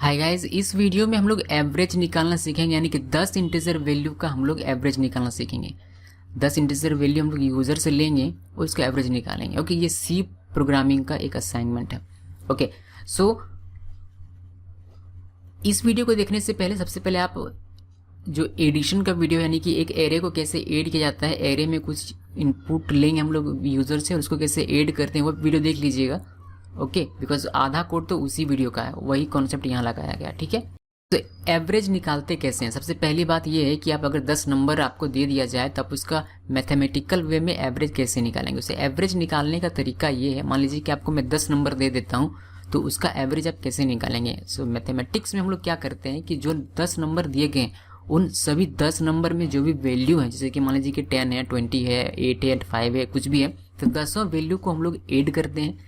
Hi guys, इस video में हम लोग एवरेज निकालना सीखेंगे, यानी कि 10 इंटीजर वैल्यू का हम लोग एवरेज निकालना सीखेंगे। 10 इंटीजर वैल्यू हम लोग यूज़र से लेंगे और उसका एवरेज निकालेंगे। ओके, ये सी प्रोग्रामिंग का एक असाइनमेंट है। ओके, सो इस वीडियो को देखने से पहले सबसे पहले आप जो एडिशन का वीडियो, यानी कि एक एरे को कैसे ऐड किया जाता है, एरे में कुछ इनपुट लेंगे हम लोग यूज़र से और उसको कैसे ऐड करते हैं, वो वीडियो देख लीजिएगा। ओके, बिकॉज आधा कोड तो उसी वीडियो का है, वही कॉन्सेप्ट यहाँ लगाया गया। ठीक है, तो एवरेज निकालते कैसे हैं? सबसे पहली बात ये है कि आप अगर 10 नंबर आपको दे दिया जाए तो आप उसका मैथमेटिकल वे में एवरेज कैसे निकालेंगे। उसे एवरेज निकालने का तरीका ये है, मान लीजिए कि आपको मैं 10 नंबर दे देता हूँ, तो उसका एवरेज आप कैसे निकालेंगे। सो मैथमेटिक्स में हम लोग क्या करते हैं कि जो 10 नंबर दिए गए उन सभी 10 नंबर में जो भी वैल्यू है, जैसे कि मान लीजिए कि 10 है, 20 है, 8 है, 5 है, कुछ भी है, तो 10 वैल्यू को हम लोग ऐड करते हैं।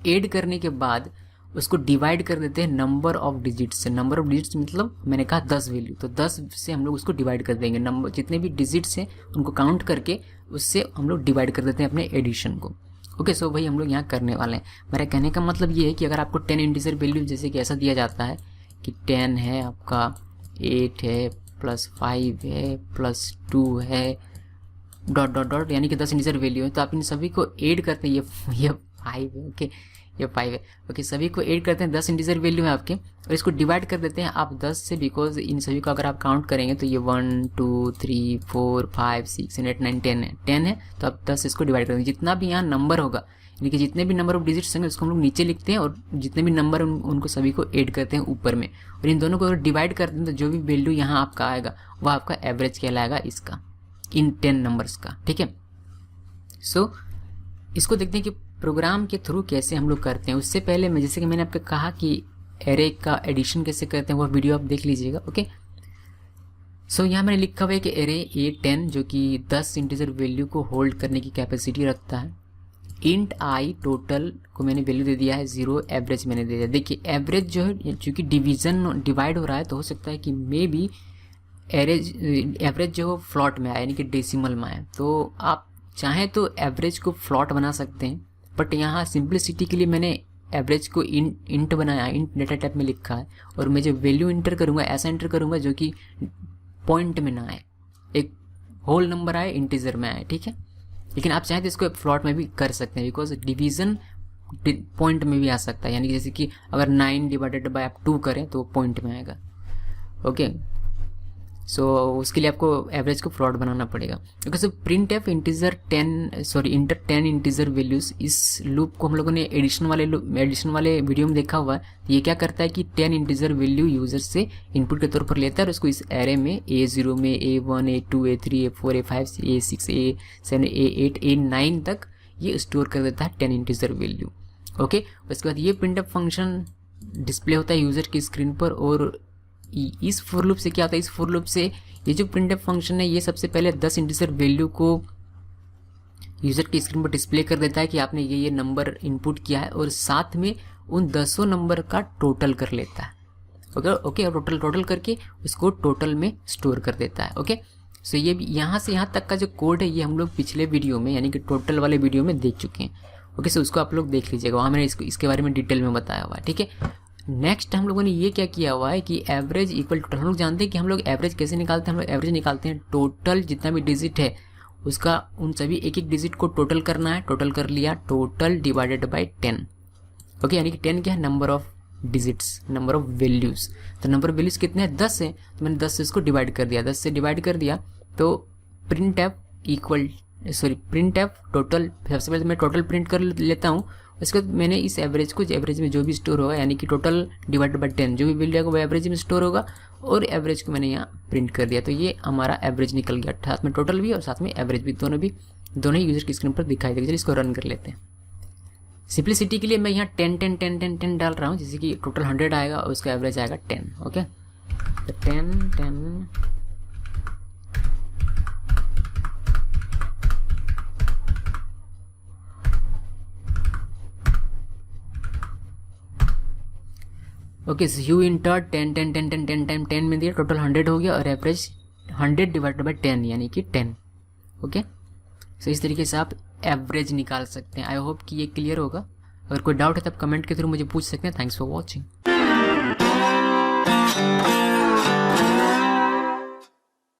ऐड करने के बाद उसको डिवाइड कर देते हैं नंबर ऑफ डिजिट्स से। नंबर ऑफ डिजिट्स मतलब मैंने कहा 10 वैल्यू, तो 10 से हम लोग उसको डिवाइड कर देंगे। नंबर जितने भी डिजिट्स हैं उनको काउंट करके उससे हम लोग डिवाइड कर देते हैं अपने एडिशन को। ओके, सो वही हम लोग यहाँ करने वाले हैं। मेरा कहने का मतलब ये है कि अगर आपको 10 इंटीजर वैल्यू जैसे कि ऐसा दिया जाता है कि 10 है आपका, 8 है, +5 है, +2 है, डॉट डॉट डॉट, यानी कि 10 इंटीजर वैल्यू है, तो आप इन सभी को ऐड करते हैं। ये 5 है, ओके, ये 5 है। ओके, सभी को ऐड करते हैं, 10 इंटीजर वैल्यू है आपके, और इसको डिवाइड कर देते हैं आप 10 से, बिकॉज इन सभी को अगर आप काउंट करेंगे तो ये 1 2 3 4 5 6 8 9 10 है। 10 है तो आप 10 इसको डिवाइड कर देंगे। जितना भी यहाँ नंबर होगा, यानी कि जितने भी नंबर ऑफ डिजिट्स होंगे उसको हम लोग नीचे लिखते हैं, और जितने भी नंबर उनको सभी को ऐड करते हैं ऊपर में, और इन दोनों को अगर डिवाइड करते हैं तो जो भी वैल्यू यहाँ आपका आएगा वह आपका एवरेज कहलाएगा इसका, इन 10 नंबर्स का। ठीक है, सो इसको देखते हैं कि प्रोग्राम के थ्रू कैसे हम लोग करते हैं। उससे पहले मैं, जैसे कि मैंने आपको कहा कि एरे का एडिशन कैसे करते हैं, वह वीडियो आप देख लीजिएगा। ओके, सो यहाँ मैंने लिखा हुआ है कि एरे A10 जो कि 10 इंटीजर वैल्यू को होल्ड करने की कैपेसिटी रखता है। इंट आई टोटल को मैंने वैल्यू दे दिया है 0, एवरेज मैंने दे दिया। देखिए एवरेज जो है, चूँकि डिवीजन डिवाइड हो रहा है तो हो सकता है कि मे बी एवरेज जो फ्लॉट में आए, यानी कि डेसिमल में आए, तो आप चाहें तो एवरेज को फ्लॉट बना सकते हैं, बट यहाँ सिंप्लिसिटी के लिए मैंने एवरेज को इंट बनाया, इंट डेटा टाइप में लिखा है, और मैं जो वैल्यू इंटर करूँगा ऐसा इंटर करूँगा जो कि पॉइंट में ना आए, एक होल नंबर आए, इंटीजर में आए। ठीक है, लेकिन आप चाहें तो इसको फ्लॉट में भी कर सकते हैं, बिकॉज डिवीजन पॉइंट में भी आ सकता है, यानी कि जैसे कि अगर 9 डिवाइडेड बाय आप 2 करें तो पॉइंट में आएगा। ओके, सो उसके लिए आपको एवरेज को फ्लॉट बनाना पड़ेगा। Okay, so print F integer 10 integer values, इस लूप को हम लोगों ने एडिशन वाले वीडियो में देखा हुआ है। ये क्या करता है कि 10 इंटीजर वैल्यू यूजर से इनपुट के तौर पर लेता है और उसको इस एरे में A0 में A1 A2 A3 A4 A5 A6 A7 A8 A9 तक ये स्टोर कर देता है 10 इंटीजर वैल्यू। ओके, उसके बाद ये प्रिंट एफ फंक्शन डिस्प्ले होता है यूजर की स्क्रीन पर, और इस फॉर लूप से क्या होता है, इस फॉर लूप से ये जो प्रिंटफ फंक्शन है ये सबसे पहले 10 इंटीजर वैल्यू को यूजर की स्क्रीन पर डिस्प्ले कर देता है कि आपने ये नंबर इनपुट किया है, और साथ में उन 10 नंबर का टोटल कर लेता है। ओके, और टोटल करके उसको टोटल में स्टोर कर देता है। ओके, सो ये यहाँ से यहाँ तक का जो कोड है ये हम लोग पिछले वीडियो में, यानी कि टोटल वाले वीडियो में देख चुके हैं। ओके, सो उसको आप लोग देख लीजिएगा, वहाँ मैंने इसके बारे में डिटेल में बताया हुआ है। ठीक है, नेक्स्ट हम लोगों ने ये क्या किया हुआ है कि एवरेज इक्वल टोटल। हम लोग जानते हैं कि हम लोग एवरेज कैसे निकालते हैं। हम लोग एवरेज निकालते हैं टोटल जितना भी डिजिट है उसका, उन सभी एक एक डिजिट को टोटल करना है। टोटल कर लिया, टोटल डिवाइडेड बाय 10। ओके, यानी कि 10 क्या है, number of digits, number of values. तो नंबर ऑफ वैल्यूज कितने हैं, 10 है, तो मैंने 10 से इसको डिवाइड कर दिया। 10 से डिवाइड कर दिया तो प्रिंट एफ टोटल, सबसे पहले मैं टोटल प्रिंट कर लेता हूँ। उसके बाद मैंने इस एवरेज को, एवरेज में जो भी स्टोर होगा, यानी कि टोटल डिवाइडेड बाय 10 जो भी वैल्यू आएगा वो एवरेज में स्टोर होगा, और एवरेज को मैंने यहाँ प्रिंट कर दिया। तो ये हमारा एवरेज निकल गया, साथ में टोटल भी और साथ में एवरेज भी, दोनों ही यूजर की स्क्रीन पर दिखाई देगा। चलिए इसको रन कर लेते हैं। सिंप्लिसिटी के लिए मैं यहाँ 10 10 10 10 10 डाल रहा हूँ, जैसे कि टोटल 100 आएगा और उसका एवरेज आएगा 10। ओके, तो 10 10 ओके, यू इंटर 10 10 10 10 10 टाइम 10 में दिया, टोटल 100 हो गया, और एवरेज 100 डिवाइडेड बाय 10 यानी कि 10। ओके, सो इस तरीके से आप एवरेज निकाल सकते हैं। आई होप कि ये क्लियर होगा। अगर कोई डाउट है तो आप कमेंट के थ्रू मुझे पूछ सकते हैं। Thanks for watching.